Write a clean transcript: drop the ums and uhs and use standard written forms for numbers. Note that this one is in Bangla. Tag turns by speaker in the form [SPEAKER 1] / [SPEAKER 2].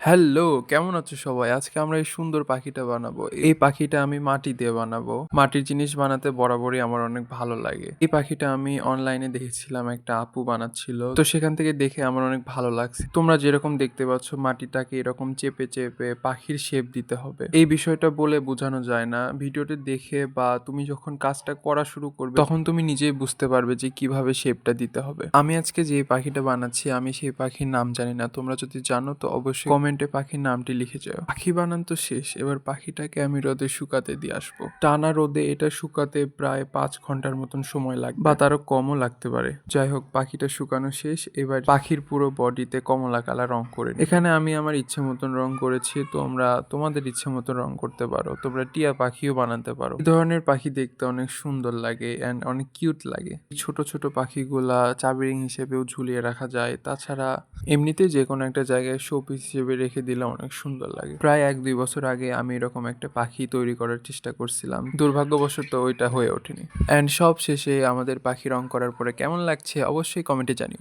[SPEAKER 1] হ্যালো, কেমন আছো সবাই? আজকে আমরা এই সুন্দর পাখিটা বানাবো। এই পাখিটা আমি মাটি দিয়ে বানাবো। মাটির জিনিস বানাতে বরাবরই আমার অনেক ভালো লাগে। এই পাখিটা আমি অনলাইনে দেখেছিলাম, একটা আপু বানাচ্ছিল। তো সেখান থেকে দেখে আমার অনেক ভালো লাগছে। তোমরা যেরকম দেখতে পাচ্ছ মাটিটাকে এরকম চেপে চেপে পাখির শেপ দিতে হবে। এই বিষয়টা বলে বোঝানো যায় না। ভিডিওটি দেখে বা তুমি যখন কাজটা করা শুরু করবে তখন তুমি নিজেই বুঝতে পারবে যে কিভাবে শেপটা দিতে হবে। আমি আজকে যে পাখিটা বানাচ্ছি আমি সেই পাখির নাম জানি না। তোমরা যদি জানো তো অবশ্যই কমেন্টে পাখির নামটি লিখে যাও। পাখি বানান তো শেষ, এবার পাখিটাকে আমি রোদে শুকাতে দিয়ে আসবো। টানা রোদে এটা শুকাতে প্রায় 5 ঘন্টার মতন সময় লাগবে বা তারও কমও লাগতে পারে। যাই হোক, পাখিটা শুকানো শেষ। এবার পাখির পুরো বডিতে কমলা কালার রং করে নিই। এখানে আমি আমার ইচ্ছে মতন রং করেছি, তোমরা তোমাদের ইচ্ছে মতন রং করতে পারো। তোমরা টিয়া পাখিও বানাতে পারো। এই ধরনের পাখি দেখতে অনেক সুন্দর লাগে অ্যান্ড অনেক কিউট লাগে। ছোট ছোট পাখিগুলা চাবি রিং হিসেবেও ঝুলিয়ে রাখা যায়। তাছাড়া এমনিতে যে কোনো একটা জায়গায় শো পিস হিসেবে রেখে দিলে অনেক সুন্দর লাগে। প্রায় 1-2 বছর আগে আমি এরকম একটা পাখি তৈরি করার চেষ্টা করছিলাম, দুর্ভাগ্যবশত ওইটা হয়ে ওঠেনি। অ্যান্ড সব শেষে আমাদের পাখি রং করার পরে কেমন লাগছে অবশ্যই কমেন্টে জানিও।